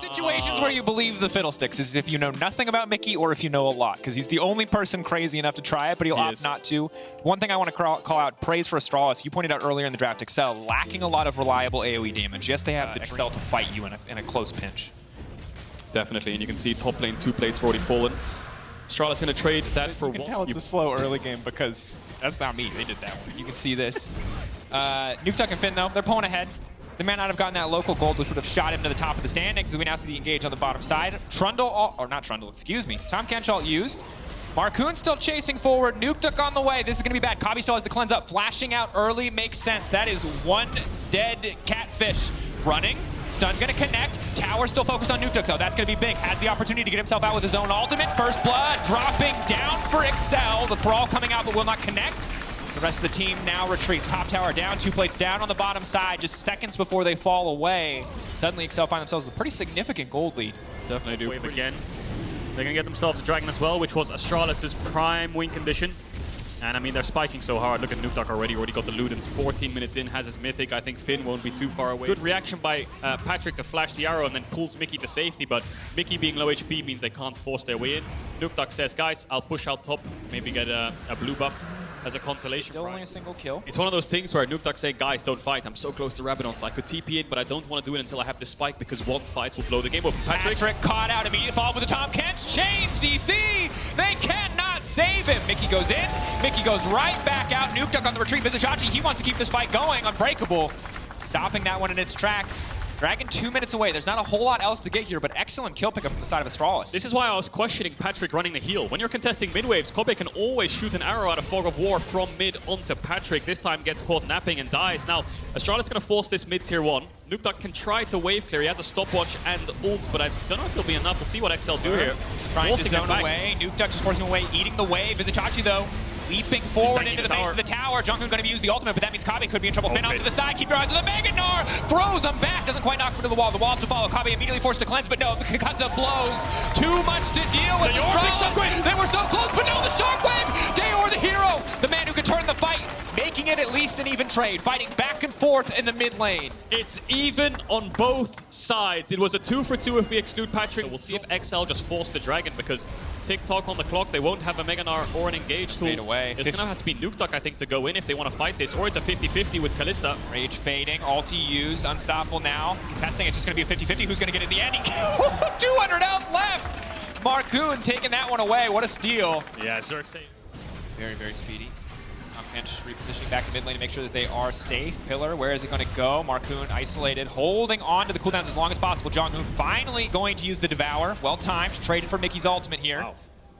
Situations where you believe the fiddlesticks is if you know nothing about Mickey or if you know a lot, because he's the only person crazy enough to try it, but he'll opt not to. One thing I want to call out, praise for Astralis. You pointed out earlier in the draft, Excel lacking a lot of reliable AoE damage. Yes, they have the Excel to fight you in a close pinch. Definitely, and you can see top lane 2 plates already fallen. Astralis gonna trade that for one. You can tell it's a slow early game because that's not me. They did that one. You can see this. Nukeduck and Finn, though, they're pulling ahead. They may not have gotten that local gold, which would have shot him to the top of the standings, as we now see the engage on the bottom side. Trundle, or not Trundle, excuse me. Tom Kench ult used. Marcoon still chasing forward. Nukeduck on the way. This is going to be bad. Kabi still has the cleanse up. Flashing out early makes sense. That is one dead catfish. Running. Stun going to connect. Tower still focused on Nukeduck, though. That's going to be big. Has the opportunity to get himself out with his own ultimate. First blood dropping down for Excel. The Thrall coming out but will not connect. The rest of the team now retreats. Top tower down, 2 plates down on the bottom side, just seconds before they fall away. Suddenly, Excel find themselves with a pretty significant gold lead. Definitely do. Wave again. They're going to get themselves a dragon as well, which was Astralis' prime win condition. And I mean, they're spiking so hard. Look at Nukeduck already got the Ludens. 14 minutes in, has his mythic. I think Finn won't be too far away. Good reaction by Patrick to flash the arrow and then pulls Mickey to safety, but Mickey being low HP means they can't force their way in. Nukeduck says, guys, I'll push out top, maybe get a blue buff as a consolation. Still only a single kill. It's one of those things where Nukeduck say, guys, don't fight. I'm so close to Rabadons. I could TP in, but I don't want to do it until I have the spike because one fight will blow the game up. Patrick caught out, immediate follow with the Tom Kench chain CC. They cannot save him. Mickey goes in. Mickey goes right back out. Nukeduck on the retreat. Vizichachi, he wants to keep this fight going. Unbreakable. Stopping that one in its tracks. Dragon 2 minutes away. There's not a whole lot else to get here, but excellent kill pickup from the side of Astralis. This is why I was questioning Patrick running the heal. When you're contesting mid-waves, Kobe can always shoot an arrow out of Fog of War from mid onto Patrick. This time gets caught napping and dies. Now, Astralis going to force this mid tier 1. Nukeduck can try to wave clear. He has a stopwatch and ult, but I don't know if it'll be enough. We'll see what XL do here. Trying to zone away. Nukeduck just forcing away, eating the wave. Vizichachi, though, leaping forward into the base of the tower. Jungkook going to use the ultimate, but that means Kabe could be in trouble. Finn out to the side. Keep your eyes on the Meganar. Throws him back. Doesn't quite knock him to the wall. The wall to follow. Kabe immediately forced to cleanse, but no, because of blows. Too much to deal with. They were so close, but no, the Shockwave. Dayor, the hero. The man who could turn the fight, making it at least an even trade. Fighting back and forth in the mid lane. It's even on both sides. It was a 2-for-2 if we exclude Patrick. So we'll see if XL just forced the dragon because tick-tock on the clock. They won't have a Meganar or an engage tool. Fade away. It's going to have to be Nukeduck, I think, to go in if they want to fight this. Or it's a 50-50 with Kalista. Rage fading. Ulti used. Unstoppable now. Contesting. It's just going to be a 50-50. Who's going to get it in the end? 200 health left. Marcoon taking that one away. What a steal. Yeah, Xerxes. Very, very speedy. Kench repositioning back to mid lane to make sure that they are safe. Pillar, where is it going to go? Marcoon isolated, holding on to the cooldowns as long as possible. Jonghoon finally going to use the Devour. Well timed, traded for Mickey's ultimate here. Wow.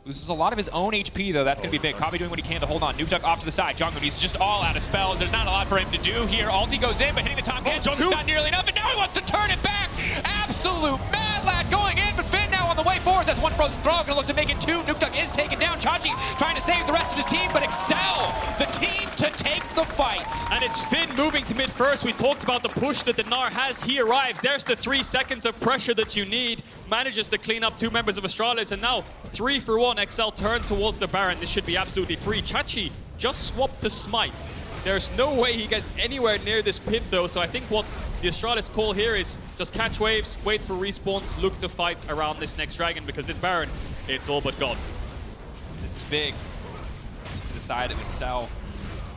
Loses a lot of his own HP, though. That's going to be big. Kabe doing what he can to hold on. Nukeduck off to the side. Jonghoon, he's just all out of spells. There's not a lot for him to do here. Ulti goes in, but hitting the Tom Kench, not nearly enough. And now he wants to turn it back. Absolute mad lad going in, but Finn now on the way forward. That's one frozen throw. Going to look to make it 2. Nukeduck is taken down. Chachi trying to save the rest of his team, but Excel, the team to take the fight. And it's Finn moving to mid first. We talked about the push that the Gnar has. He arrives. There's the 3 seconds of pressure that you need. Manages to clean up 2 members of Astralis, and now 3-for-1. XL turns towards the Baron. This should be absolutely free. Chachi just swapped to Smite. There's no way he gets anywhere near this pit, though, so I think what the Astralis call here is just catch waves, wait for respawns, look to fight around this next dragon, because this Baron, it's all but gone. This is big. To the side of Excel.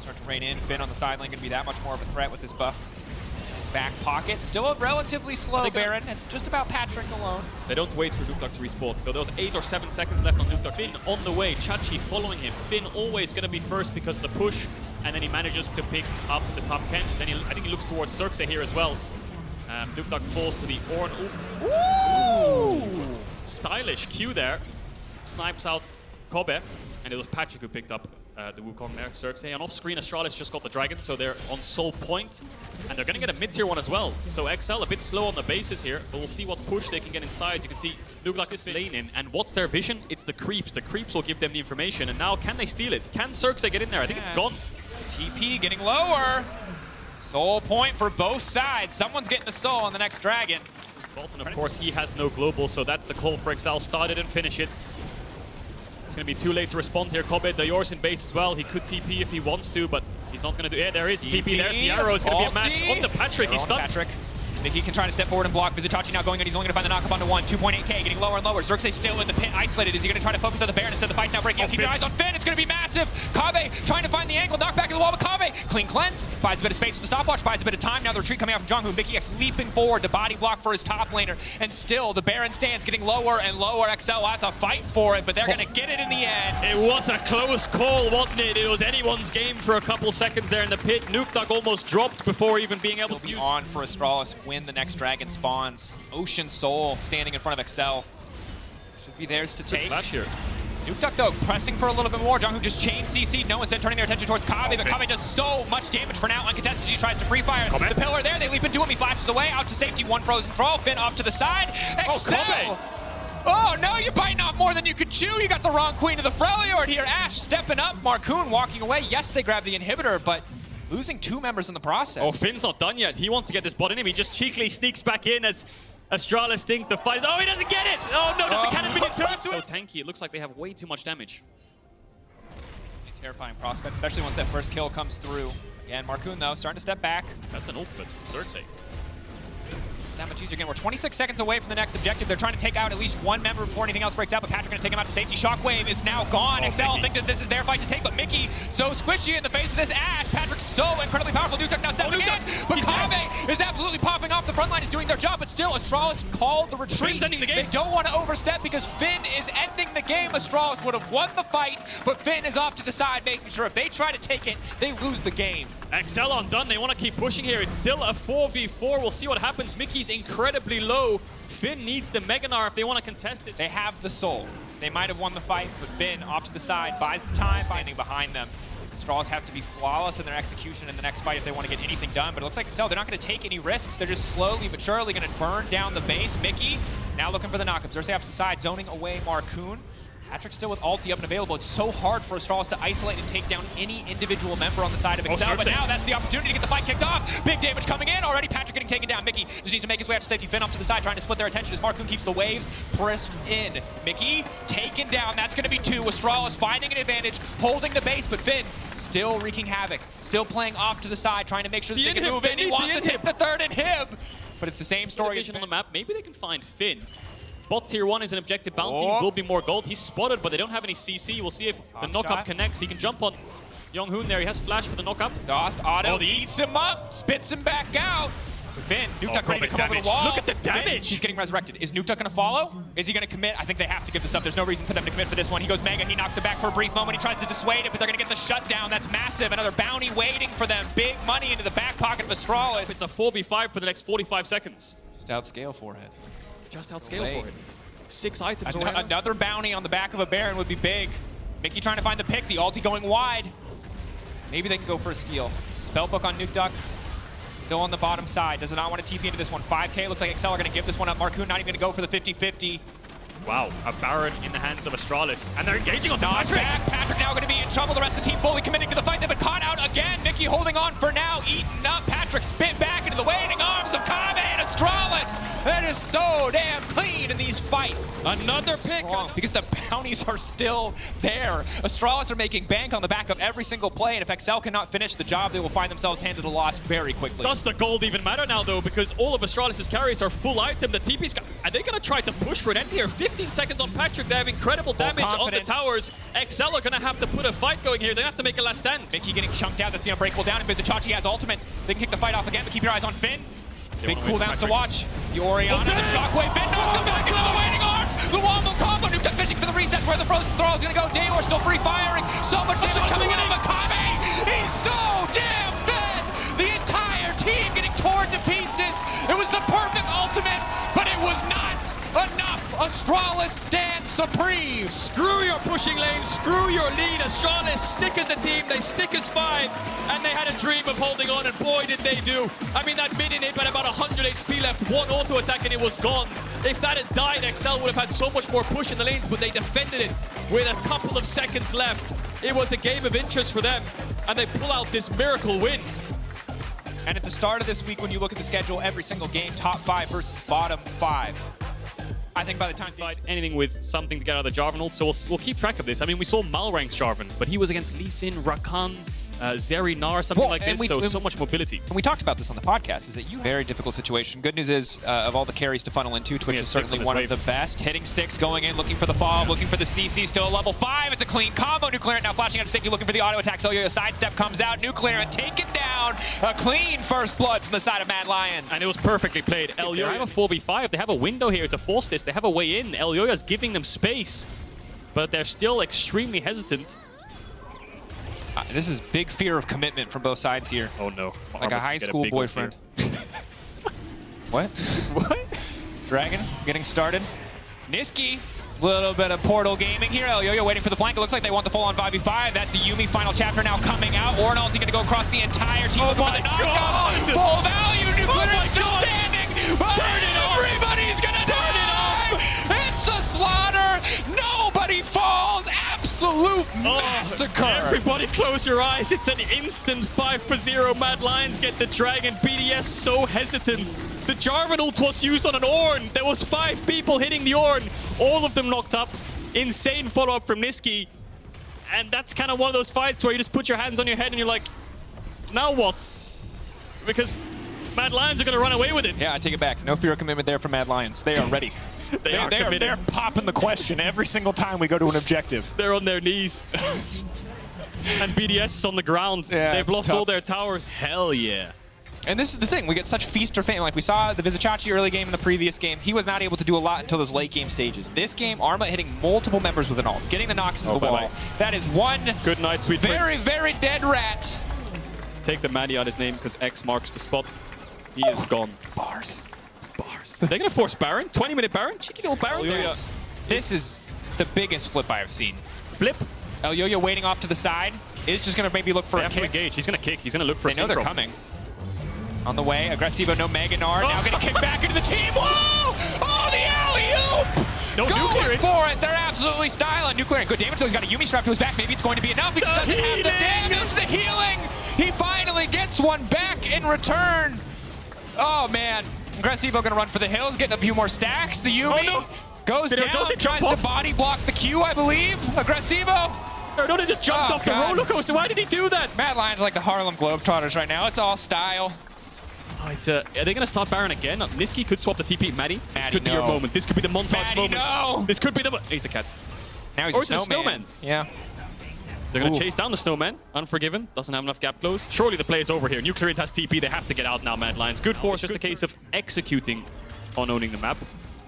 Start to rain in. Finn on the sideline going to be that much more of a threat with this buff. Back pocket. Still a relatively slow Baron. It's just about Patrick alone. They don't wait for Nukeduck to respawn. So there was 8 or 7 seconds left on Nukeduck. Finn on the way. Chachi following him. Finn always going to be first because of the push. And then he manages to pick up the top Kench. Then I think he looks towards Xerxes here as well. Nukeduck falls to the Ornn ult. Ooh! Stylish Q there. Snipes out Kobe. And it was Patrick who picked up the Wukong there, Xerxes. And off-screen, Astralis just got the dragon, so they're on soul point. And they're going to get a mid-tier 1 as well. So XL a bit slow on the bases here, but we'll see what push they can get inside. You can see Nukeduck is lane in. And what's their vision? It's the creeps. The creeps will give them the information. And now, can they steal it? Can Xerxes get in there? I think it's gone. TP getting lower. Soul point for both sides. Someone's getting a soul on the next dragon. Bolton, of course, he has no global, so that's the call for XL. Start it and finish it. It's going to be too late to respond here. Kobe, Dayor's in base as well. He could TP if he wants to, but he's not going to do it. Yeah, there is TP. There's the arrow. It's going to be a match. Onto Patrick. He's stunned. Patrick Mickey can try to step forward and block. Vizicachi now going in. He's only going to find the knock-up onto 1. 2.8k, getting lower and lower. Xerxes still in the pit, isolated. Is he going to try to focus on the Baron instead of the fight's now breaking? Keep your eyes on Finn. It's going to be massive. Kave trying to find the angle. Knock back to the wall with Kave. Clean cleanse. Buys a bit of space with the stopwatch. Buys a bit of time. Now the retreat coming out from Jonghoon. Mickey X leaping forward to body block for his top laner. And still, the Baron stands getting lower and lower. XL will have to fight for it, but they're going to get it in the end. It was a close call, wasn't it? It was anyone's game for a couple seconds there in the pit. Nuketug almost dropped before even being able to use on for Astralis when the next dragon spawns. Ocean Soul standing in front of XL. Should be theirs to take. Flash here. Nuketug though pressing for a little bit more. Jonghoon just chain CC. No one's then turning their attention towards Kave, but Kave does so much damage for now. Uncontested as he tries to free fire. The pillar there, they leap into him. He flashes away out to safety. One frozen throw. Finn off to the side. XL. Oh no, you're biting off more than you could chew. You got the wrong queen of the Freljord here. Ash stepping up. Marcoon walking away. Yes, they grab the inhibitor, but losing 2 members in the process. Oh, Finn's not done yet. He wants to get this bot in him. He just cheekily sneaks back in as Astralis think the fight. Oh, he doesn't get it! Oh no, does the cannon begin to turn to so tanky. It looks like they have way too much damage. A terrifying prospect, especially once that first kill comes through. Again, Marcoon though, starting to step back. That's an ultimate from Xerxes. That much easier again. We're 26 seconds away from the next objective. They're trying to take out at least 1 member before anything else breaks out, but Patrick going to take him out to safety. Shockwave is now gone. XL think that this is their fight to take, but Mickey so squishy in the face of this Ash. Patrick so incredibly powerful. Nuketug now stepping in, but Kave is absolutely popping off. The front line is doing their job, but still Astralis called the retreat. Finn's ending the game. They don't want to overstep because Finn is ending the game. Astralis would have won the fight, but Finn is off to the side, making sure if they try to take it, they lose the game. XL undone. They want to keep pushing here. It's still a 4v4. We'll see what happens. Mickey's incredibly low. Finn needs the Meganar if they want to contest this. They have the soul. They might have won the fight, but Finn off to the side, buys the time, standing behind them. Astralis have to be flawless in their execution in the next fight if they want to get anything done, but it looks like XL, they're not going to take any risks. They're just slowly but surely going to burn down the base. Mickey now looking for the knockup. Xerxes off to the side, zoning away Marcoon. Patrick still with ulti up and available. It's so hard for Astralis to isolate and take down any individual member on the side of XL, but now that's the opportunity to get the fight kicked off. Big damage coming in. Already Patrick getting taken down. Mickey just needs to make his way out to safety. Finn up to the side, trying to split their attention as Marcoon keeps the waves pressed in. Mickey taken down. That's going to be 2. Astralis finding an advantage, holding the base, but Finn still wreaking havoc. Still playing off to the side, trying to make sure that they can move in. He wants to take the 3rd inhib, but it's the same story. On the map, maybe they can find Finn. Bot tier 1 is an objective bounty. Will be more gold. He's spotted, but they don't have any CC. We'll see if the knock-up connects. He can jump on Jonghoon there. He has flash for the knock-up. Lost auto, eats him up, spits him back out. But Finn, Nuketug ready to come over the wall. Look at the damage. Finn, he's getting resurrected. Is Nuketug going to follow? Is he going to commit? I think they have to give this up. There's no reason for them to commit for this one. He goes Mega. He knocks it back for a brief moment. He tries to dissuade it, but they're going to get the shutdown. That's massive. Another bounty waiting for them. Big money into the back pocket of Astralis. It's a 4v5 for the next 45 seconds. Just outscale forehead. Just outscale for it. 6 items. Another bounty on the back of a Baron would be big. Mickey trying to find the pick. The ulti going wide. Maybe they can go for a steal. Spellbook on Nuketug. Still on the bottom side. Does not want to TP into this one. 5k. Looks like XL are going to give this one up. Marcoon not even going to go for the 50-50. Wow, a Baron in the hands of Astralis. And they're engaging on Patrick. Patrick now going to be in trouble. The rest of the team fully committing to the fight. They've been caught out again. Mickey holding on for now. Eaten up. Patrick spit back into the waiting arms of Kave and Astralis. That is so damn clean in these fights. Another pick. Because the bounties are still there. Astralis are making bank on the back of every single play, and if XL cannot finish the job, they will find themselves handed a loss very quickly. Does the gold even matter now, though? Because all of Astralis' carries are full item. The TP's are they going to try to push for an end here? 15 seconds on Patrick. They have incredible damage on the towers. XL are going to have to put a fight going here. They have to make a last stand. Mickey getting chunked out. That's the unbreakable down, and Vizicachi has ultimate. They can kick the fight off again, but keep your eyes on Finn. Big cooldowns to watch. The Oriana, the Shockwave, Finn knocks him back into the waiting arms. The wombo combo. Nuketug fishing for the reset where the frozen throw is going to go. Daywar still free firing. So much damage coming in on Kave. He's so damn fed. The entire team getting torn to pieces. It was the perfect ultimate, but it was not enough. Astralis stands supreme. Screw your pushing lane, screw your lead. Astralis stick as a team, they stick as 5, and they had a dream of holding on, and boy did they do. I mean, that mid inhib had about 100 HP left, 1 auto attack and it was gone. If that had died, XL would have had so much more push in the lanes, but they defended it with a couple of seconds left. It was a game of interest for them, and they pull out this miracle win. And at the start of this week, when you look at the schedule, every single game, top 5 versus bottom 5. I think by the time fight anything with something to get out of the Jarvan ult, so we'll keep track of this. I mean, we saw Malrank's Jarvan, but he was against Lee Sin, Rakan, Zeri, Gnar, something like this. So much mobility. And we talked about this on the podcast, is that you very difficult situation. Good news is, of all the carries to funnel into, Twitch is certainly one of the best. Hitting 6, going in, looking for the fob, looking for the CC, still level 5. It's a clean combo. Nuclear now flashing out to safety, looking for the auto attack. So yo sidestep comes out. Nuclear and taken down. A clean first blood from the side of Mad Lions. And it was perfectly played. Elyoya have a 4v5. They have a window here to force this. They have a way in. Elyoya's giving them space, but they're still extremely hesitant. This is big fear of commitment from both sides here. Oh no. Like a high school boyfriend. What? What? Dragon getting started. Niski, little bit of Portal gaming here. Elyoya waiting for the flank. It looks like they want the full-on 5v5. That's a Yuumi final chapter now coming out. Ornalty going to go across the entire team. Oh my God! Full value. Nuclear is still God. standing. But Turn it off. everybody's going to turn it off. It's a slaughter. Nobody falls. Absolute massacre. Everybody close your eyes. It's an instant 5-0. Mad Lions get the Dragon. BDS so hesitant. The Jarvan ult was used on an Ornn. There was 5 people hitting the Ornn. All of them knocked up. Insane follow-up from Niski. And that's kind of one of those fights where you just put your hands on your head and you're like, now what? Because Mad Lions are going to run away with it. Yeah, I take it back. No fear of commitment there from Mad Lions. They are ready. They're popping the question every single time we go to an objective. They're on their knees. And BDS is on the ground. Yeah, they've lost tough. all their towers. Hell yeah. And this is the thing. We get such feast or famine. Like we saw the Vizicachi early game in the previous game. He was not able to do a lot until those late game stages. This game, Arma hitting multiple members with an ult. Getting the knocks into the wall. That is one Good night, sweet prince. very dead rat. Take the Maddie out his name because X marks the spot. He is gone. Bars. They're going to force Baron. 20-minute Baron. Cheeky little Baron. Yes. This is the biggest flip I have seen. Flip. Elyoya waiting off to the side. Is just going to maybe look for a to kick. engage. He's going to kick. He's going to look for They know they're coming. On the way, Aggressivo, no Mega Gnar. Now going to kick back into the team. Whoa! Oh, the alley-oop! No Going for it. They're absolutely styling. Nuclear, good damage. So he's got a Yuumi strap to his back. Maybe it's going to be enough. He just doesn't have the damage. The healing. He finally gets one back in return. Oh, man. Aggressivo going to run for the hills, getting a few more stacks. The Yuumi goes down, tries to body block the Q, I believe. Aggressivo. Erdona just jumped off the roller coaster. Why did he do that? Mad Lions are like the Harlem Globetrotters right now. It's all style. Oh, are they going to start Baron again? Niski could swap the TP. Maddie, this could be your moment. This could be the montage moment. No. This could be the... He's a cat. Now he's or a snowman. Yeah. They're going to chase down the snowman. Unforgiven. Doesn't have enough gap close. Surely the play is over here. Nuclear has TP. They have to get out now, Mad Lions. Good force. Just a case of executing on owning the map.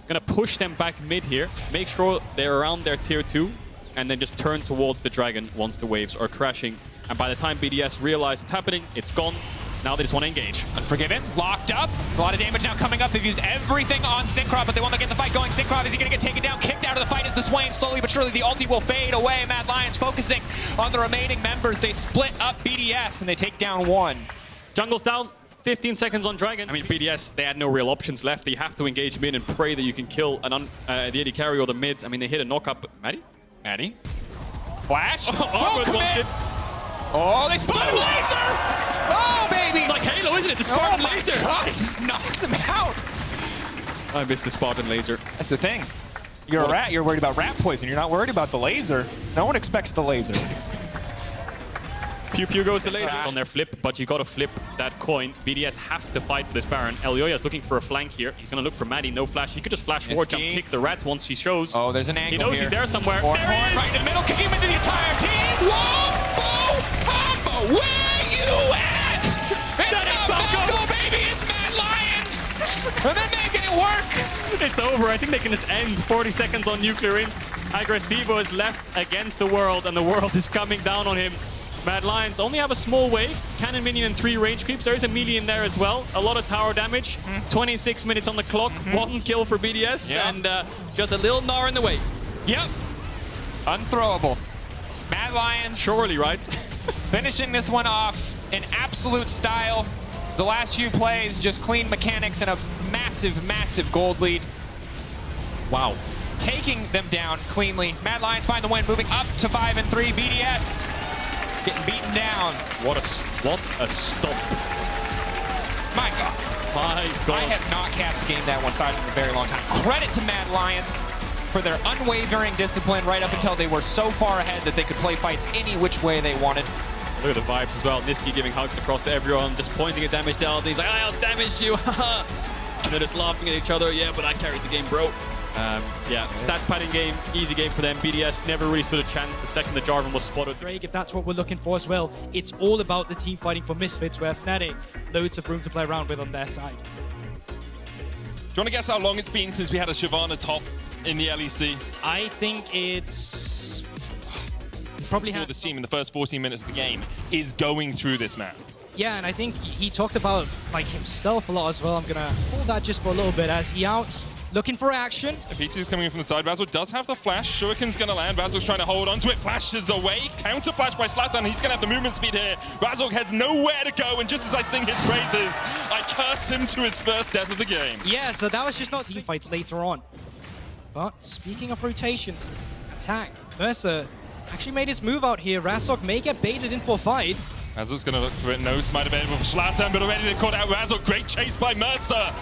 Going to push them back mid here. Make sure they're around their tier 2. And then just turn towards the Dragon once the waves are crashing. And by the time BDS realize it's happening, it's gone. Now they just want to engage. Unforgiven, locked up. A lot of damage now coming up. They've used everything on Syncroft, but they want to get the fight going. Syncroft, is he going to get taken down? Kicked out of the fight as the Swain. Slowly but surely the ulti will fade away. Mad Lions focusing on the remaining members. They split up BDS and they take down one. Jungle's down. 15 seconds on Dragon. I mean, BDS, they had no real options left. They have to engage mid and pray that you can kill the AD carry or the mid. I mean, they hit a knock-up. Maddie? Flash. Armor wants it. Oh, they spotted laser! Oh, baby! It's like Halo, isn't it? The Spartan laser! God, it just knocks them out! I missed the Spartan laser. That's the thing. You're a rat, you're worried about rat poison. You're not worried about the laser. No one expects the laser. Pew pew goes the laser. It's on their flip, but you gotta flip that coin. BDS have to fight for this Baron. Elyoya is looking for a flank here. He's gonna look for Maddie, no flash. He could just flash forward, jump, kick the rat once he shows. Oh, there's an angle. He knows he's there somewhere. Horn, right in the middle, kicking him into the entire team. Whoa! Combo! Where you at? It's not Falco, baby! It's Mad Lions! And they're making it work! It's over. I think they can just end 40 seconds on Nuclear Int. Aggressivo is left against the world, and the world is coming down on him. Mad Lions only have a small wave, cannon minion and 3 range creeps. There is a melee in there as well. A lot of tower damage. 26 minutes on the clock. 1 kill for BDS, and just a little Gnar in the way. Yep. Unthrowable. Mad Lions. Surely, right? Finishing this one off in absolute style. The last few plays, just clean mechanics and a massive gold lead. Wow. Taking them down cleanly. Mad Lions find the win, moving up to 5-3. BDS getting beaten down. What a stomp. My God. I have not cast a game that one-sided in a very long time. Credit to Mad Lions for their unwavering discipline right up until they were so far ahead that they could play fights any which way they wanted. Look at the vibes as well. Niski giving hugs across to everyone, just pointing at damage Delta. He's like, I'll damage you, haha. And they're just laughing at each other. Yeah, but I carried the game, bro. Yeah, stat padding game, easy game for them. BDS never really stood a chance the second the Jarvan was spotted. Drake, if that's what we're looking for as well, it's all about the team fighting for Misfits, where Fnatic, loads of room to play around with on their side. Do you want to guess how long it's been since we had a Shyvana top in the LEC? I think it's probably For this team in the first 14 minutes of the game is going through this map. Yeah, and I think he talked about like himself a lot as well. I'm gonna hold that just for a little bit as he out looking for action. PT's coming in from the side. Razzle does have the flash. Shuriken's going to land. Razzle's trying to hold on to it. Flashes away. Counter flash by Zlatan. He's going to have the movement speed here. Razzle has nowhere to go. And just as I sing his praises, I curse him to his first death of the game. Yeah, so that was just not team fights later on. But speaking of rotations, attack. Mercer actually made his move out here. Razork may get baited in for a fight. Razzle's going to look for it. No smite available for Zlatan, but already they caught out Razzle. Great chase by Mercer.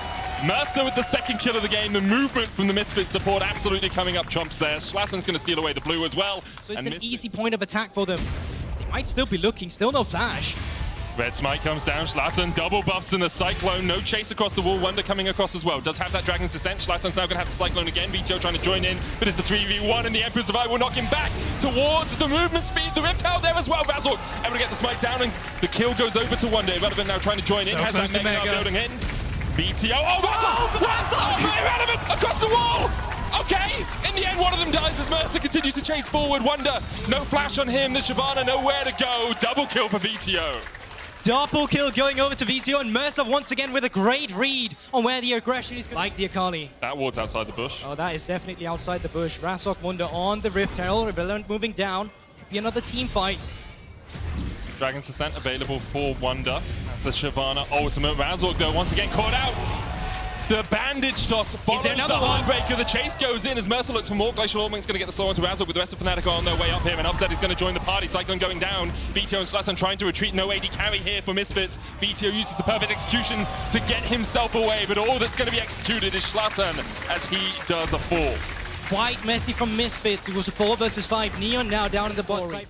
Mercer with the second kill of the game. The movement from the Misfits support absolutely coming up trumps there. Zlatan's going to steal away the blue as well. So it's an easy point of attack for them. They might still be looking, still no flash. Red Smite comes down. Zlatan double buffs in the Cyclone. No chase across the wall. Wonder coming across as well. Does have that Dragon's Descent. Zlatan's now going to have the Cyclone again. VTO trying to join in, but it's the 3v1 and the Emperor's Eye will knock him back towards the movement speed. The Rift out there as well. Razzle able to get the Smite down and the kill goes over to Wonder. Irrelevant now trying to join in. So has that Mega building in. VTO. Oh, Razzle! Razzle! Oh, Irrelevant across the wall! Okay, in the end, one of them dies as Mercer continues to chase forward. Wonder, no flash on him. The Shyvana nowhere to go. Double kill for VTO. Double kill going over to VTO, and Mercer once again with a great read on where the aggression is going. Like the Akali. That ward's outside the bush. Oh, that is definitely outside the bush. Razork Wonder on the Rift Herald. Rebellion moving down. Could be another team fight. Dragon's Descent available for Wonder. That's the Shyvana ultimate. Razork though once again caught out. The bandage toss follows the Heartbreaker. The chase goes in as Mercer looks for more. Glacial Orbink's going to get the slow onto Razork with the rest of Fnatic on their way up here. And Upset is going to join the party. Cyclone going down. VTO and Zlatan trying to retreat. No AD carry here for Misfits. VTO uses the perfect execution to get himself away. But all that's going to be executed is Zlatan as he does a fall. Quite messy from Misfits. It was a 4 versus 5. Neon now down in the bot side.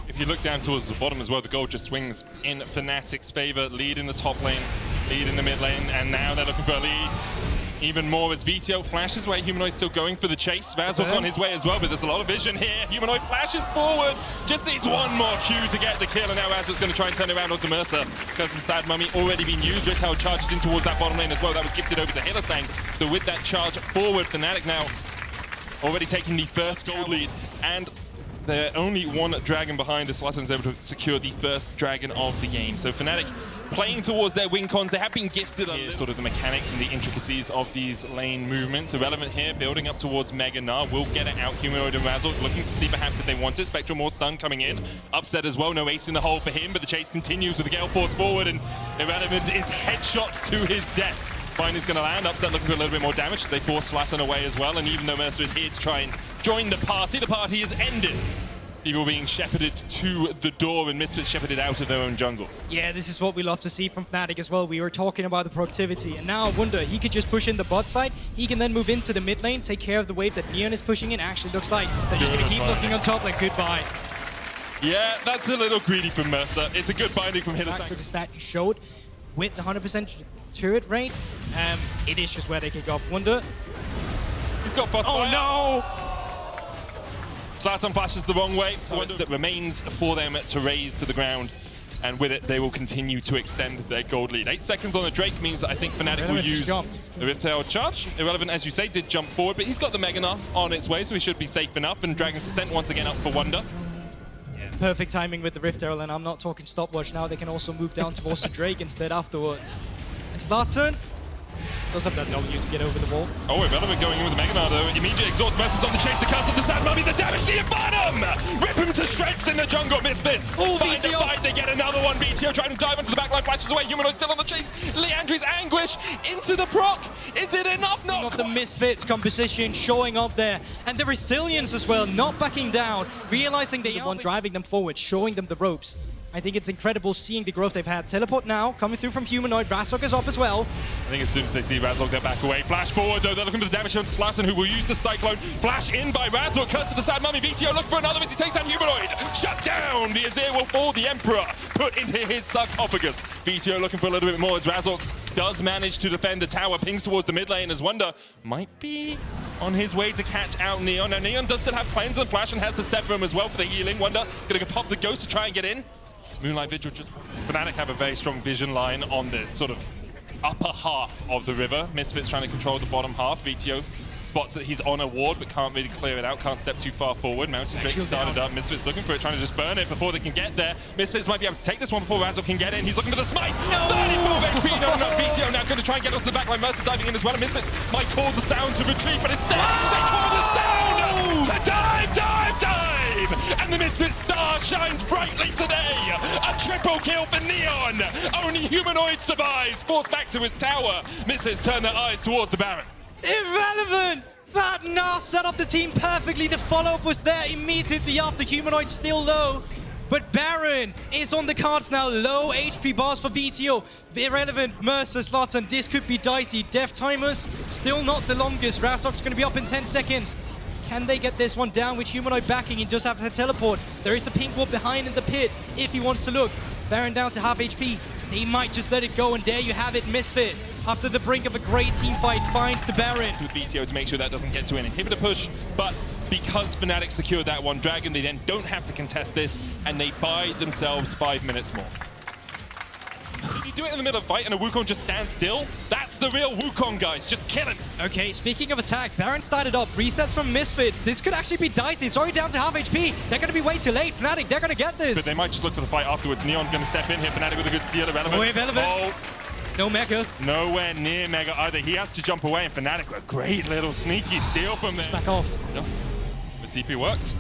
If you look down towards the bottom as well, the gold just swings in Fnatic's favor. Lead in the top lane, lead in the mid lane, and now they're looking for a lead. Even more as VTO flashes away. Humanoid still going for the chase. Razork on his way as well, but there's a lot of vision here. Humanoid flashes forward, just needs one more Q to get the kill, and now Razork's going to try and turn around onto Mercer. Cousin Sad Mummy already been used. Retail charges in towards that bottom lane as well. That was gifted over to Hillisang. So with that charge forward, Fnatic now already taking the first gold lead, and they're only one dragon behind as Zlatan's able to secure the first dragon of the game. So Fnatic playing towards their win cons. They have been gifted here, sort of the mechanics and the intricacies of these lane movements. Irrelevant here, building up towards Mega Gnar. Will get it out, Humanoid and Razzle, looking to see perhaps if they want it. Spectral more stun coming in. Upset as well, no ace in the hole for him, but the chase continues with the Gale Force forward, and Irrelevant is headshot to his death. Fine is going to land. Upset looking for a little bit more damage. So they force Zlatan away as well. And even though Mercer is here to try and join the party is ended. People being shepherded to the door and Misfits shepherded out of their own jungle. Yeah, this is what we love to see from Fnatic as well. We were talking about the productivity, and now Wonder, he could just push in the bot side. He can then move into the mid lane, take care of the wave that Neon is pushing in. Actually looks like they're just going to keep looking on top like goodbye. Yeah, that's a little greedy from Mercer. It's a good binding from Hillisang. Back to the stat you showed with the 100% turret rate. It is just where they kick off. Wonder. He's got boss fire. No! Zlatan flashes the wrong way. That remains for them to raise to the ground. And with it, they will continue to extend their gold lead. 8 seconds on the Drake means that I think Fnatic will use the Rift Tail charge. Irrelevant, as you say, did jump forward, but he's got the Mega Gnar on its way, so he should be safe enough. And Dragon's Descent once again up for Wonder. Yeah. Perfect timing with the Rift Arrow, and I'm not talking stopwatch now. They can also move down towards the Drake instead afterwards. And Zlatan does have that W to get over the wall. Oh, Irrelevant going in with the Mega Gnar though. Immediate exhaust Mercer's on the chase. The cast of the Sad Mummy, the damage, the Inferno! Rip him to shreds in the jungle, Misfits. Oh, Find VTO. a fight, they get another one. VTO trying to dive into the backline, flashes away. Humanoid still on the chase. Leandri's Anguish into the proc. Is it enough? Not of the Misfits composition showing up there. And the resilience as well, not backing down, realizing they are the one driving them forward, showing them the ropes. I think it's incredible seeing the growth they've had. Teleport now, coming through from Humanoid. Razork is up as well. I think as soon as they see Razork, they'll back away. Flash forward, though. They're looking for the damage onto Slaton, who will use the Cyclone. Flash in by Razork. Curse of the Sad Mummy. VTO looking for another as he takes down Humanoid. Shut down! The Azir will fall. The Emperor put into his sarcophagus. VTO looking for a little bit more as Razork does manage to defend the tower. Pings towards the mid lane as Wonder might be on his way to catch out Neon. Now, Neon does still have Cleanse and Flash and has the Severum as well for the healing. Wonder gonna pop the Ghost to try and get in. Moonlight Vigil just... Fnatic have a very strong vision line on the sort of upper half of the river. Misfits trying to control the bottom half. VTO spots that he's on a ward but can't really clear it out, can't step too far forward. Mountain Drake started up. Misfits looking for it, trying to just burn it before they can get there. Misfits might be able to take this one before Razork can get in. He's looking for the smite. No! 34 HP, no, VTO now going to try and get onto the backline. Mercer diving in as well, and Misfits might call the sound to retreat, but instead they call the sound to dive! And the Misfits star shines brightly today. A triple kill for Neon. Only Humanoid survives, forced back to his tower. Misfits turn their eyes towards the Baron. Irrelevant! That Nas set up the team perfectly. The follow-up was there immediately after. Humanoid still low. But Baron is on the cards now. Low HP bars for VTO. Irrelevant, Mercer, Slaton. This could be dicey. Death timers, still not the longest. Razork's going to be up in 10 seconds. Can they get this one down with Humanoid backing? He does have to teleport. There is a pink wall behind in the pit if he wants to look. Baron down to half HP. They might just let it go, and there you have it. Misfit, after the brink of a great team fight, finds the Baron. With VTO to make sure that doesn't get to an inhibitor push, but because Fnatic secured that one Dragon, they then don't have to contest this, and they buy themselves 5 minutes more. If you do it in the middle of a fight and a Wukong just stands still, that's the real Wukong, guys. Just kill him. Okay, speaking of attack, Baron started up. Resets from Misfits. This could actually be dicey. It's already down to half HP. They're going to be way too late. Fnatic, they're going to get this. But they might just look for the fight afterwards. Neon going to step in here. Fnatic with a good seal. Irrelevant. Oh, Irrelevant. Oh. No Mega. Nowhere near Mega either. He has to jump away, and Fnatic with a great little sneaky steal from there. Back off. No. The TP worked.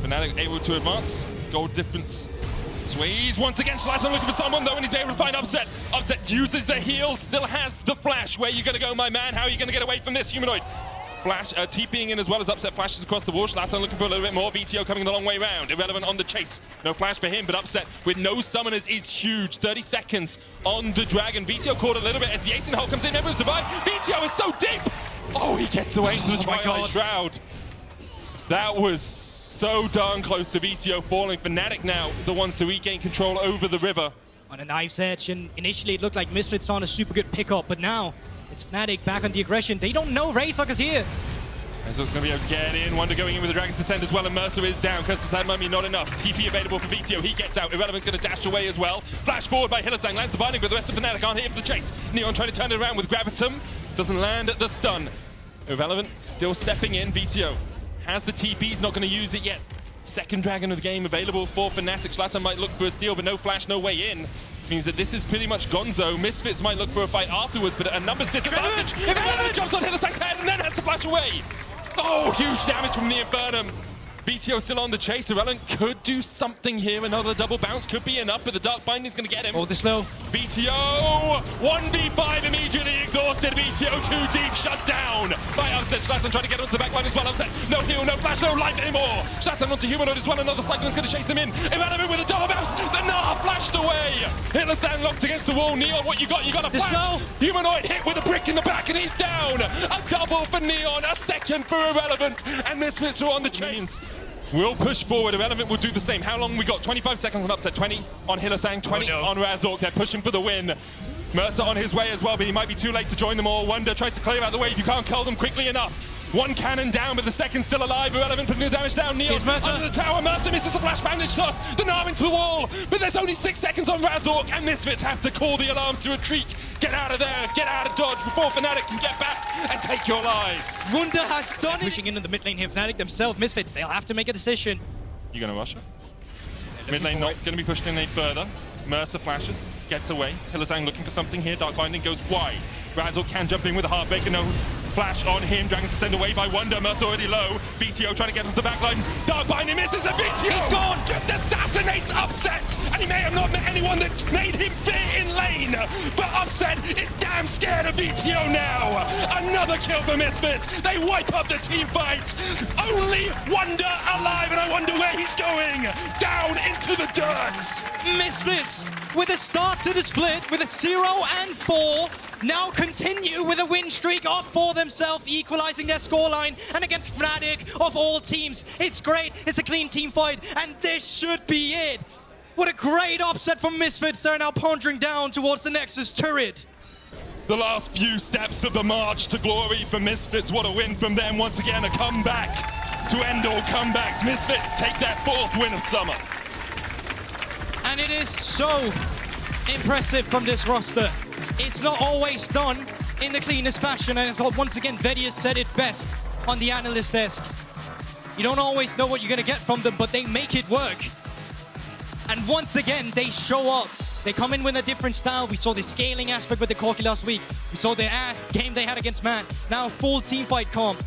Fnatic able to advance. Gold difference. Sways once again. Slaton looking for someone though, and he's able to find Upset. Upset uses the heal, still has the flash. Where are you going to go, my man? How are you going to get away from this Humanoid? Flash TPing in as well as Upset flashes across the wall. Slaton looking for a little bit more. VTO coming the long way round. Irrelevant on the chase. No flash for him, but Upset with no summoners is huge. 30 seconds on the Dragon. VTO caught a little bit as the Ace in the hole comes in. Never survive. VTO is so deep. Oh, he gets away into the Twilight Shroud. That was so darn close to VTO falling. Fnatic now the ones to regain control over the river. On a knife's edge, and initially it looked like Misfits on a super good pickup, but now it's Fnatic back on the aggression. They don't know Razork is here. Razork's going to be able to get in. Wonder going in with the Dragon's Descent as well, and Mercer is down. Curse of the Sad Mummy not enough. TP available for VTO. He gets out. Irrelevant going to dash away as well. Flash forward by Hylissang. Lands the binding, but the rest of Fnatic aren't here for the chase. Neon trying to turn it around with Gravitum. Doesn't land the stun. Irrelevant still stepping in. VTO has the TP. He's not going to use it yet. Second Dragon of the game available for Fnatic. Slaton might look for a steal, but no flash, no way in. Means that this is pretty much gonzo. Misfits might look for a fight afterwards, but a numbers disadvantage. Irrelevant jumps on Hylissang's head and then has to flash away. Oh, huge damage from the Infernum. VTO still on the chase. Irrelevant could do something here. Another double bounce could be enough, but the Dark Binding's going to get him. Hold this low. VTO 1v5 immediately exhausted. VTO too deep, shut down by Upset. Slaton trying to get onto the backline as well. Upset, no heal, no flash, no life anymore. Slaton onto Humanoid as well. Another Cyclone's going to chase them in. Irrelevant with a double bounce. The Nah flashed away. Hylissang locked against the wall. Neon, what you got? You got a flash. Humanoid hit with a brick in the back and he's down. A double for Neon, a second for Irrelevant, and Misfits are on the chase. We'll push forward. Irrelevant will do the same. How long we got? 25 seconds on Upset. 20 on Hylissang. 20 on Razork. They're pushing for the win. Mercer on his way as well, but he might be too late to join them all. Wonder tries to clear out the wave. You can't kill them quickly enough. One cannon down, but the second still alive. Irrelevant putting the damage down. Neon under the tower. Mercer misses the flash bandage toss. The Gnar into the wall, but there's only 6 seconds on Razork, and Misfits have to call the alarms to retreat. Get out of there. Get out of dodge before Fnatic can get back and take your lives. Wunder has done it. Pushing into the mid lane here. Fnatic themselves, Misfits, they'll have to make a decision. You gonna rush it? Mid lane not gonna be pushed in any further. Mercer flashes, gets away. Hylissang looking for something here. Dark Binding goes wide. Razork can jump in with a Heartbreaker. No Flash on him, Dragon's extended away by Wonder, Mercer already low. BTO trying to get off the backline. Dark Bind, he misses, and BTO He's gone. just assassinates Upset. And he may have not met anyone that made him fit in lane. But Upset is damn scared of BTO now. Another kill for Misfits. They wipe up the team fight. Only Wonder alive, and I wonder where he's going. Down into the dirt. Misfits with a start to the split with a 0-4. Now continue with a win streak off for themselves, equalizing their scoreline. And against Fnatic of all teams, it's great. It's a clean team fight, and this should be it. What a great upset from Misfits. They're now pondering down towards the Nexus turret. The last few steps of the march to glory for Misfits. What a win from them. Once again, a comeback to end all comebacks. Misfits take their 4th win of summer. And it is so impressive from this roster. It's not always done in the cleanest fashion, and I thought once again Vedius said it best on the analyst desk. You don't always know what you're gonna get from them, but they make it work. And once again, they show up. They come in with a different style. We saw the scaling aspect with the Corki last week. We saw the game they had against Man. Now full team fight comp.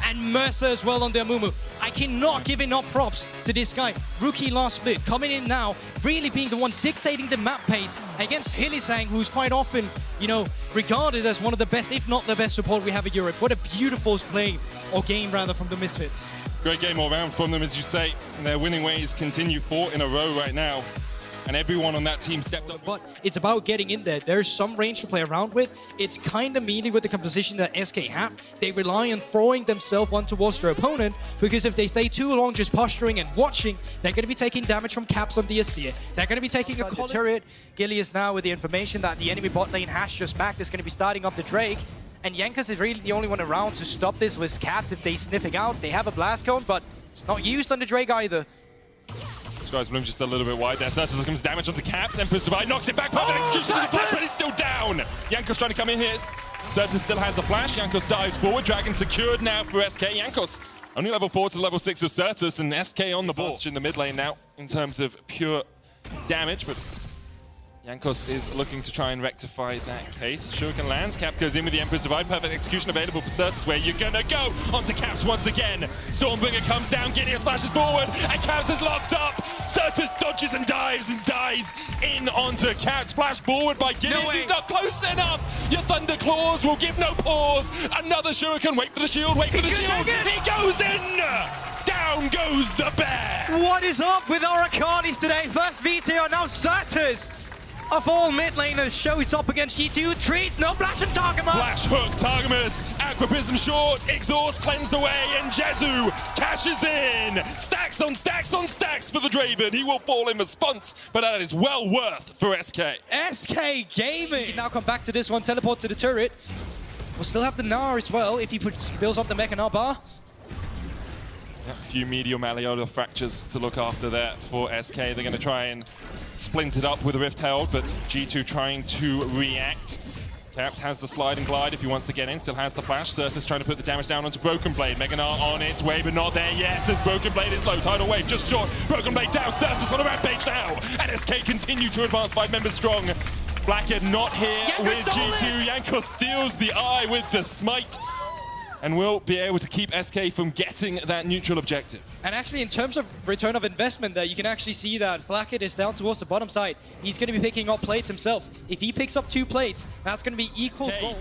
And Mercer as well on their Mumu. I cannot give enough props to this guy. Rookie last split, coming in now, really being the one dictating the map pace against Hylissang, who's quite often, you know, regarded as one of the best, if not the best support we have in Europe. What a beautiful play, or game rather, from the Misfits. Great game all round from them, as you say. And their winning ways continue 4 in a row right now. And everyone on that team stepped up. But it's about getting in there. There's some range to play around with. It's kind of meaty with the composition that SK have. They rely on throwing themselves one towards their opponent, because if they stay too long just posturing and watching, they're going to be taking damage from caps on the Asir. They're going to be taking a turret. Gilly is now with the information that the enemy bot lane has just backed. Is going to be starting up the Drake. And Jankos is really the only one around to stop this with caps if they sniffing out. They have a blast cone, but it's not used on the Drake either. Skies Bloom just a little bit wide there. Certus comes damage onto Caps. Emperor survive, knocks it back. Perfect execution of the flash, but it's still down. Jankos trying to come in here. Certus still has the flash. Jankos dives forward. Dragon secured now for SK. Jankos only level 4 to level 6 of Certus, and SK on the board in the mid lane now in terms of pure damage. But Jankos is looking to try and rectify that case. Shuriken lands, Cap goes in with the Emperor's Divide. Perfect execution available for Certus, where you're gonna go onto Caps once again. Stormbringer comes down, Gideon flashes forward, and Caps is locked up. Certus dodges and dives in onto Caps. Flash forward by Gideon. No way. He's not close enough. Your Thunder Claws will give no pause. Another Shuriken, wait for the shield, wait for the shield. He goes in! Down goes the bear! What is up with our Akanis today? First VTR, now Certus. Of all mid laners, shows up against G2, treats, no flash and Targamas! Flash hook, Targamas, Aquaprism short, exhaust cleansed away, and Jezu cashes in! Stacks on stacks on stacks for the Draven. He will fall in response, but that is well worth for SK. SK Gaming! He can now come back to this one, teleport to the turret. We'll still have the Gnar as well if he builds up the Mech and bar. A few medial malleolar fractures to look after there for SK. They're going to try and splint it up with a Rift Herald, but G2 trying to react. Caps has the slide and glide if he wants to get in, still has the flash. Certus trying to put the damage down onto Broken Blade. Mega Gnar on its way, but not there yet, as Broken Blade is low. Tidal Wave just short. Broken Blade down, Certus on a rampage now, and SK continue to advance 5 members strong. Blackhead not here with G2. Jankos steals the eye with the smite, and will be able to keep SK from getting that neutral objective. And actually, in terms of return of investment there, you can actually see that Flackett is down towards the bottom side. He's going to be picking up plates himself. If he picks up 2 plates, that's going to be equal goal.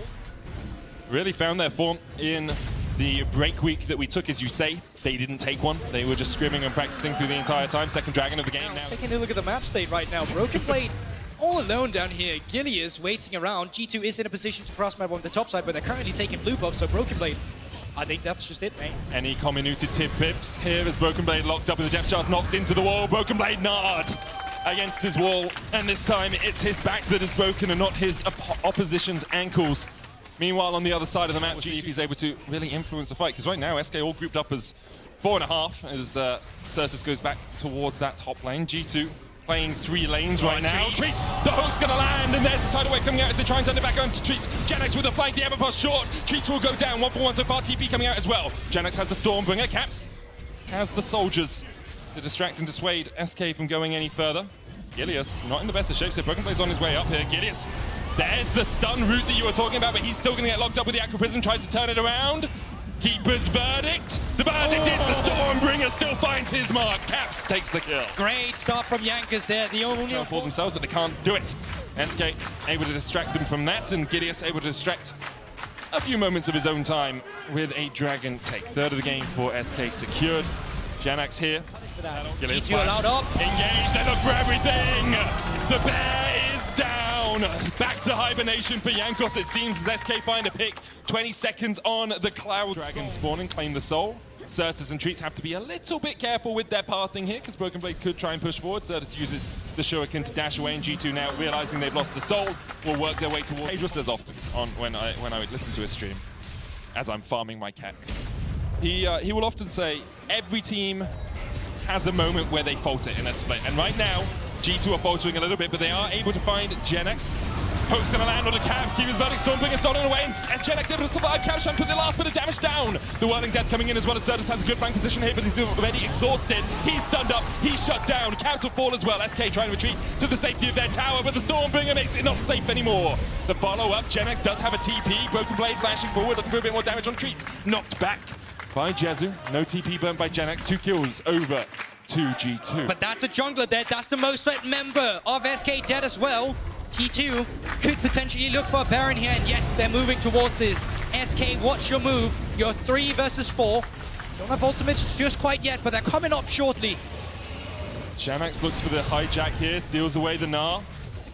Really found their form in the break week that we took, as you say. They didn't take one. They were just scrimming and practicing through the entire time. Second Dragon of the game now. Taking a look at the map state right now. Broken Blade all alone down here. Gilly is waiting around. G2 is in a position to cross map on the top side, but they're currently taking blue buff, so Broken Blade, I think that's just it, mate. Any comminuted tip pips here as Broken Blade locked up with the depth charge, knocked into the wall. Broken Blade nard against his wall, and this time it's his back that is broken and not his opposition's ankles. Meanwhile, on the other side of the map, we'll see if he's able to really influence the fight, because right now SK all grouped up as 4.5 as Certus goes back towards that top lane. G2 playing 3 lanes right now. Treat, the hook's gonna land, and there's the tidal wave coming out as they try and turn it back on to Treat. Janex with a flank, the Everpass short. Treats will go down, 1-for-1 so far. TP coming out as well. Janex has the Stormbringer. Caps has the soldiers to distract and dissuade SK from going any further. Gilius not in the best of shape, so Broken Blade's on his way up here. Gilius There's the stun route that you were talking about, but he's still going to get locked up with the Aqua Prism, tries to turn it around. Keeper's verdict. The verdict is the Stormbringer still finds his mark. Caps takes the kill. Great start from Jankos there. The only For themselves, but they can't do it. SK able to distract them from that, and Gideus able to distract a few moments of his own time with a Dragon take. Third of the game for SK secured. Janax here. G2 allowed up. Engage, they look for everything. The bear is down. Back to hibernation for Jankos, it seems, as SK find a pick. 20 seconds on the Cloud. Dragon spawn and claim the soul. Certus and Treats have to be a little bit careful with their pathing here, because Broken Blade could try and push forward. Certus uses the Shuriken to dash away, and G2 now, realizing they've lost the soul, will work their way towards. Pedro says often on when I listen to his stream, as I'm farming my cats, he will often say, every team has a moment where they falter in a split. And right now, G2 are faltering a little bit, but they are able to find Genex. Poke's gonna land on the Caps, Keeper's verdict, Stormbringer stolen away, and Genex able to survive. Caps trying to put the last bit of damage down. The Whirling Death coming in as well as Certus has a good flank position here, but he's already exhausted. He's stunned up, he's shut down. Caps will fall as well. SK trying to retreat to the safety of their tower, but the Stormbringer makes it not safe anymore. The follow-up, Genex does have a TP. Broken Blade flashing forward, looking for a bit more damage on Treats. Knocked back by Jezu. No TP burnt by Genex. 2 kills over to G2. But that's a jungler there. That's the most threat member of SK dead as well. G2 could potentially look for a Baron here, and yes, they're moving towards it. SK, watch your move. You're 3 versus 4. Don't have ultimates just quite yet, but they're coming up shortly. Janax looks for the hijack here, steals away the Gnar.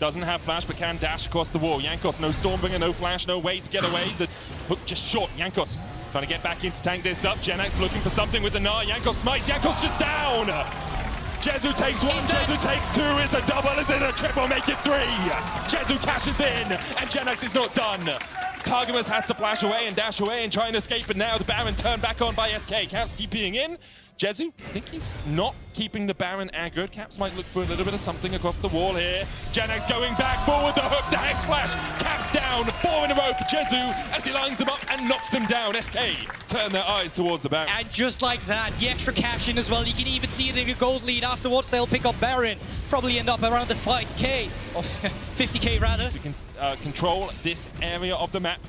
Doesn't have flash, but can dash across the wall. Jankos, no Stormbringer, no flash, no way to get away. The hook just short. Jankos trying to get back in to tank this up. Genex looking for something with the Gnar. Jankos smites. Jankos just down. Jezu takes 1, Jezu takes 2. Is it a double? Is it a triple? Make it 3. Jezu cashes in, and Genex is not done. Targamas has to flash away and dash away and try and escape, but now the Baron turned back on by SK. Caps keep being in. Jezu, I think he's not keeping the Baron aggroed. Caps might look for a little bit of something across the wall here. Genex going back forward, the hook, the Hex Flash. Caps down, 4 in a row for Jezu as he lines them up and knocks them down. SK turn their eyes towards the Baron. And just like that, the extra caption as well. You can even see it in a gold lead. Afterwards, they'll pick up Baron. Probably end up around the 5k, or 50k rather. To control this area of the map.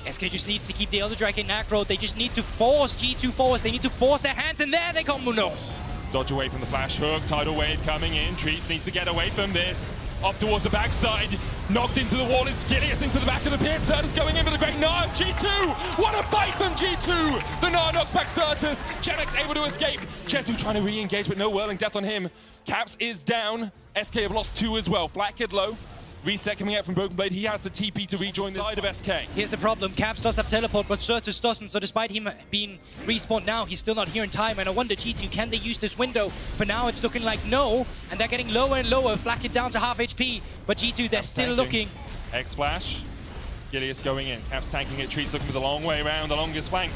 SK just needs to keep the Elder Dragon aggro. They just need to force G2 forwards. They need to force their hands, and there they come. No. Dodge away from the flash hook. Tidal Wave coming in. Treats needs to get away from this. Off towards the backside. Knocked into the wall is Skillius into the back of the pit. Certus going in for the great Gnar. G2! What a fight from G2! The Gnar knocks back Certus. Genex able to escape. Jezu trying to re-engage, but no Whirling Death on him. Caps is down. SK have lost 2 as well. Flat Kid low. Reset coming out from Broken Blade. He has the TP to rejoin the side of SK. Here's the problem. Caps does have teleport, but Certus doesn't. So despite him being respawned now, he's still not here in time. And I wonder, G2, can they use this window? For now, it's looking like no. And they're getting lower and lower. Flack it down to half HP. But G2, they're still looking. X-Flash. Gideus going in. Caps tanking it. Treats looking for the long way around, the longest flank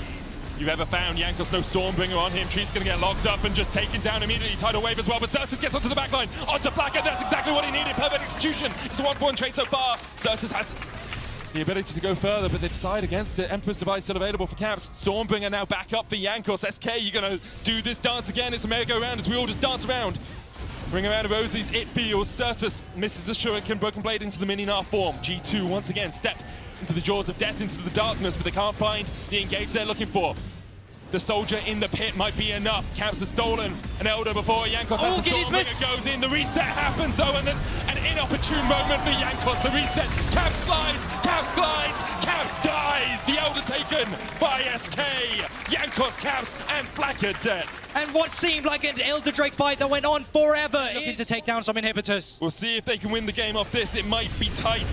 you've ever found. Jankos, no Stormbringer on him. Treat's gonna get locked up and just taken down immediately. Tidal Wave as well, but Certus gets onto the back line. Onto Blacker, that's exactly what he needed. Perfect execution. It's a 1-for-1 trade so far. Certus has the ability to go further, but they decide against it. Emperor's Device still available for Caps. Stormbringer now back up for Jankos. SK, you're gonna do this dance again. It's a merry-go-round as we all just dance around. Bring around of Rosie's, it feels. Certus misses the Shuriken, Broken Blade into the mini-Gnar form. G2 once again step into the jaws of death, into the darkness, but they can't find the engage they're looking for. The soldier in the pit might be enough. Caps has stolen an Elder before Jankos has the Stormbringer goes in. The reset happens though, and then an inopportune moment for Jankos. The reset, Caps slides, Caps glides, Caps dies. The Elder taken by SK. Jankos, Caps, and Blacker dead. And what seemed like an Elder Drake fight that went on forever. Looking to take down some inhibitors. We'll see if they can win the game off this. It might be tight.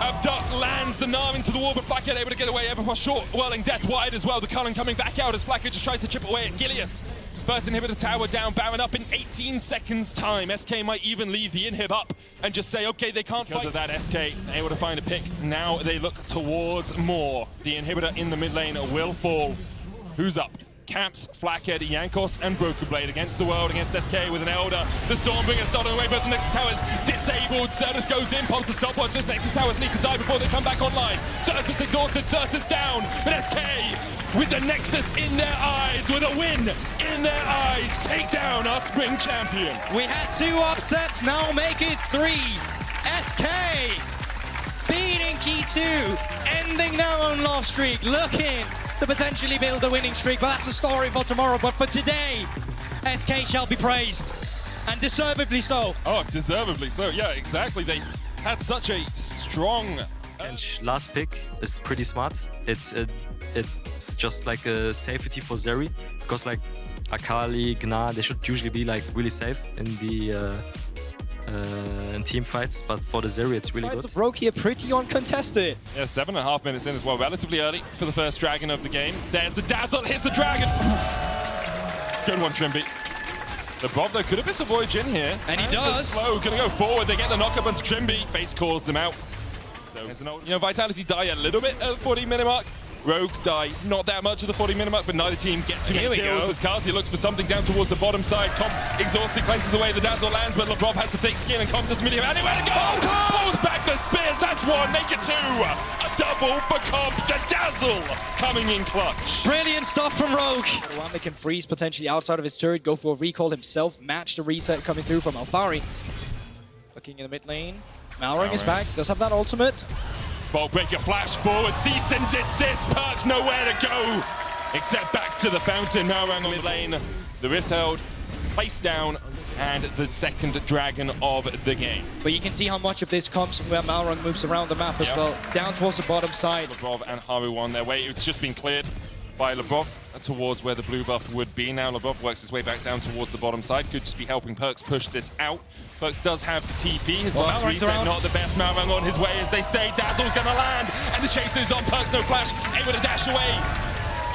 Abduct lands the Gnar into the wall, but Blackhead able to get away ever for short. Whirling Death wide as well. The Cullen coming back out as Blackhead just tries to chip away at Gileas. First inhibitor tower down, Baron up in 18 seconds time. SK might even leave the inhib up and just say, okay, they can't fight. Because of that, SK able to find a pick. Now they look towards more. The inhibitor in the mid lane will fall. Who's up? Caps, Flackhead, Jankos, and Broken Blade against the world, against SK with an Elder. The Stormbringer stolen away, but the Nexus Tower's disabled. Certus goes in, pops the stopwatch. This Nexus Towers need to die before they come back online. Certus exhausted, Certus down, but SK with the Nexus in their eyes, with a win in their eyes, take down our spring champions. We had 2 upsets, now make it 3. SK beating G2, ending their own loss streak, looking to potentially build a winning streak. But that's a story for tomorrow. But for today, SK shall be praised, and deservedly so. Oh, deservedly so. Yeah, exactly. They had such a strong... Last pick is pretty smart. It's just like a safety for Zeri, because like Akali, Gna, they should usually be like really safe in the in team fights, but for the Zeri it's really good. Rogue here pretty uncontested. Yeah, 7.5 minutes in as well. Relatively early for the first dragon of the game. There's the dazzle, hits the dragon. Good one, Trimby. The Bob though could have missed a voyage in here. And he does. Slow, gonna go forward. They get the knock up onto Trimby. Fates calls them out. So, you know, Vitality die a little bit at the 40-minute mark. Rogue die not that much at the 40-minute mark, but neither team gets too many kills as Kazi looks for something down towards the bottom side. Comp exhausted, cleanses the way the dazzle lands, but LeBron has the thick skin and Comp doesn't really have anywhere to go. Pulls back the spears, that's one, make it two. A double for Comp, the dazzle coming in clutch. Brilliant stuff from Rogue. One that can freeze potentially outside of his turret, go for a recall himself, match the reset coming through from Alfari. Looking in the mid lane. Malrang is back, does have that ultimate. Ball breaker flash forward, cease and desist, Perks nowhere to go except back to the fountain. Malrang on mid lane, the Rift held, placed down, and the second dragon of the game. But you can see how much of this comes from where Malrang moves around the map as well, down towards the bottom side. Lebrov and Haru on their way. It's just been cleared by Lebrov towards where the blue buff would be. Now Lebrov works his way back down towards the bottom side. Could just be helping Perks push this out. Perks does have the TP. His last reset, not the best. Malrang on his way, as they say. Dazzle's gonna land, and the chase is on. Perks, no flash, able to dash away.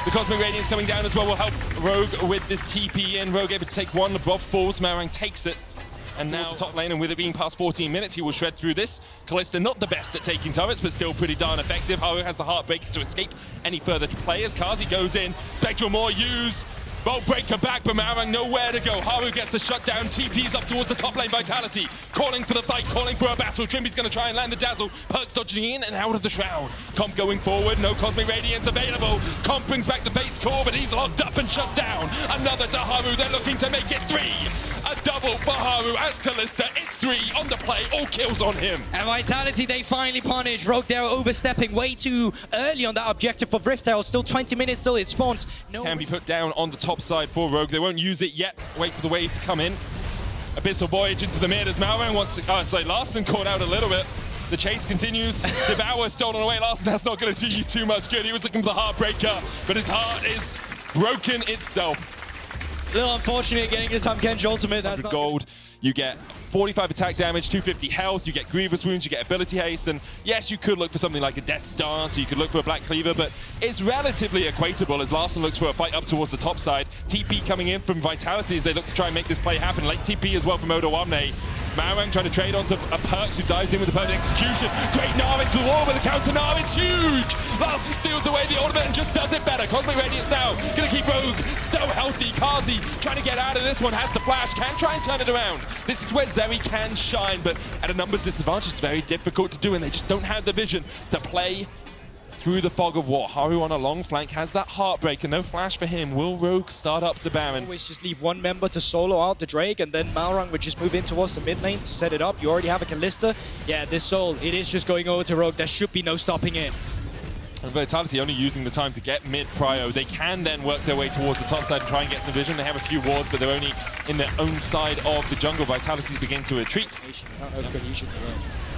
The Cosmic Radiance coming down as well will help Rogue with this TP in. Rogue able to take one. Lebrov falls, Malrang takes it. And now top lane, and with it being past 14 minutes, he will shred through this. Kalista not the best at taking turrets, but still pretty darn effective. Haru has the Heartbreaker to escape any further players. Kazi goes in, Spectral Maw use. Bolt breaker back, but Malrang nowhere to go. Haru gets the shutdown, TP's up towards the top lane. Vitality calling for the fight, calling for a battle. Trimby's gonna try and land the dazzle. Perks dodging in and out of the shroud. Comp going forward, no Cosmic Radiance available. Comp brings back the Fates core, but he's locked up and shut down. Another to Haru, they're looking to make it three. A double for Haru as Kalista, it's three on the play, all kills on him. And Vitality, they finally punish. Rogue, they're overstepping way too early on that objective for Rift Herald. Still 20 minutes till it spawns. No can be put down on the top side for Rogue. They won't use it yet. Wait for the wave to come in. Abyssal Voyage into the mid as Malrang wants to... Oh, it's like Larson caught out a little bit. The chase continues. Devour stolen away. Larson, that's not going to do you too much good. He was looking for the Heartbreaker, but his heart is broken itself. A little unfortunate getting the Tahm Kench ultimate. That's not gold. You get 45 attack damage, 250 health, you get Grievous Wounds, you get Ability Haste, and yes, you could look for something like a Death Stance, or you could look for a Black Cleaver, but it's relatively equatable as Larson looks for a fight up towards the top side. TP coming in from Vitality as they look to try and make this play happen. Late TP as well from Odo Omne. Malrang trying to trade onto a Perks who dives in with the perfect execution. Great Gnar into the wall with a counter Gnar, it's huge! Larson steals away the ultimate and just does it better. Cosmic Radiance now, gonna keep Rogue so healthy. Kazi trying to get out of this one, has the flash, can try and turn it around. This is where Zeri can shine, but at a numbers disadvantage, it's very difficult to do, and they just don't have the vision to play through the fog of war. Haru on a long flank has that Heartbreaker, no flash for him. Will Rogue start up the Baron? Always just leave one member to solo out the Drake, and then Malrang would just move in towards the mid lane to set it up. You already have a Kalista. Yeah, this Soul, it is just going over to Rogue. There should be no stopping it. And Vitality only using the time to get mid-prio. They can then work their way towards the top side and try and get some vision. They have a few wards, but they're only in their own side of the jungle. Vitality begin to retreat.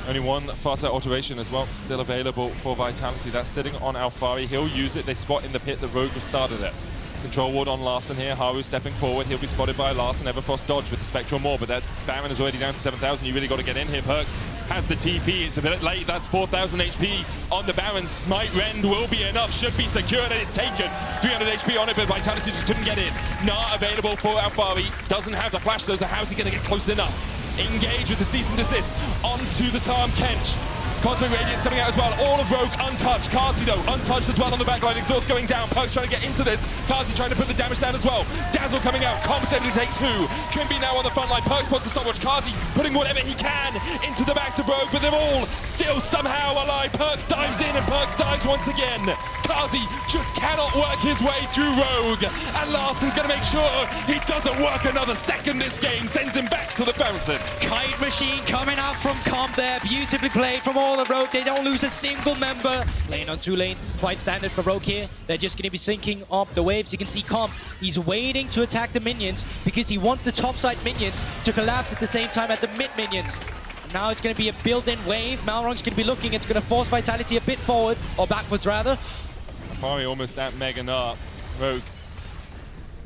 Only one fast out alteration as well, still available for Vitality. That's sitting on Alfari. He'll use it. They spot in the pit that Rogue was started at. Control ward on Larson here. Haru stepping forward. He'll be spotted by Larson. Everfrost dodge with the Spectral Maw, but that Baron is already down to 7,000. You really got to get in here. Perks has the TP. It's a bit late. That's 4,000 HP on the Baron. Smite Rend will be enough. Should be secured, and it's taken. 300 HP on it, but Vitality just couldn't get in. Gnar available for Alfari. Doesn't have the flash, though, so how's he going to get close enough? Engage with the cease and desist onto the Tahm Kench. Cosmic Radiance coming out as well. All of Rogue untouched. Kazi though, untouched as well on the backline. Exhaust going down. Perks trying to get into this. Kazi trying to put the damage down as well. Dazzle coming out. Comp's able to take two. Trimby now on the front line. Perks wants to stopwatch. Kazi putting whatever he can into the backs of Rogue, but they're all still somehow alive. Perks dives in and Perks dives once again. Kazi just cannot work his way through Rogue. And Larson's going to make sure he doesn't work another second this game. Sends him back to the fountain. Kite Machine coming out from Comp there. Beautifully played from all all of Rogue. They don't lose a single member. Lane on 2 lanes, quite standard for Rogue here. They're just going to be syncing up the waves. You can see Comp, he's waiting to attack the minions because he wants the topside minions to collapse at the same time at the mid minions. Now it's going to be a built-in wave. Malrong's going to be looking. It's going to force Vitality a bit forward, or backwards rather. Afari almost at Mega Narp. Rogue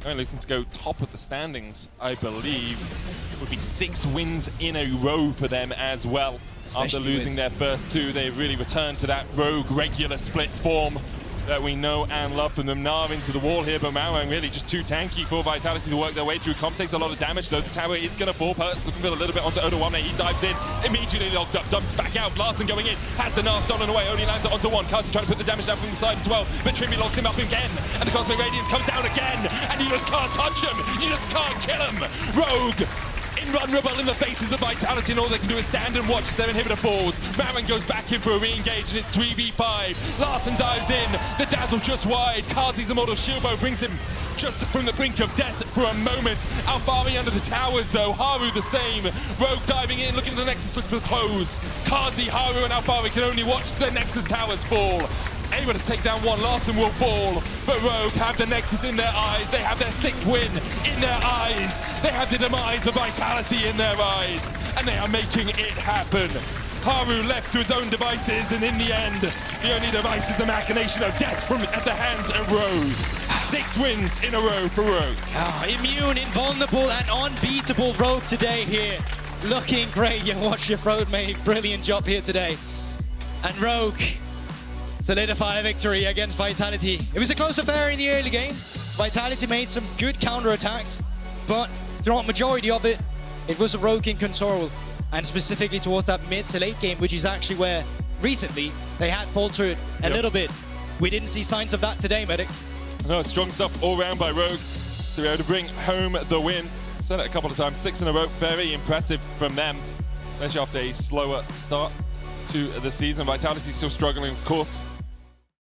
only looking to go top of the standings, I believe. It would be 6 wins in a row for them as well. After losing their first 2, they've really returned to that Rogue regular split form that we know and love from them. Nav into the wall here, but Malrang really just too tanky for Vitality to work their way through. Comp takes a lot of damage, though. The tower is going to fall. Perks looking for a little bit onto Oda1. He dives in, immediately locked up, dumped back out. Larson going in, has the Nav stolen away, only lands it onto 1. Kasi trying to put the damage down from the side as well, but Trimby locks him up again, and the Cosmic Radiance comes down again, and you just can't touch him. You just can't kill him. Rogue invulnerable in the faces of Vitality, and all they can do is stand and watch as their inhibitor falls. Marin goes back in for a re-engage, and it's 3v5. Larson dives in, the dazzle just wide. Kazi's immortal shield bow brings him just from the brink of death for a moment. Alfari under the towers though, Haru the same. Rogue diving in, looking at the Nexus, looking for the close. Kazi, Haru and Alfari can only watch the Nexus towers fall. Able to take down 1, Larson will fall, but Rogue have the Nexus in their eyes. They have their 6th win in their eyes. They have the demise of Vitality in their eyes, and they are making it happen. Haru left to his own devices, and in the end, the only device is the machination of death from at the hands of Rogue. 6 wins in a row for Rogue. Immune, invulnerable, and unbeatable Rogue today here. Looking great. You watch your Rogue make brilliant job here today. And Rogue solidify a victory against Vitality. It was a close affair in the early game. Vitality made some good counter-attacks, but throughout majority of it, it was a Rogue in control, and specifically towards that mid to late game, which is actually where recently they had faltered a little bit. We didn't see signs of that today, Medic. No, strong stuff all round by Rogue to be able to bring home the win. Said it a couple of times, 6 in a row, very impressive from them, especially after a slower start to the season. Vitality still struggling, of course.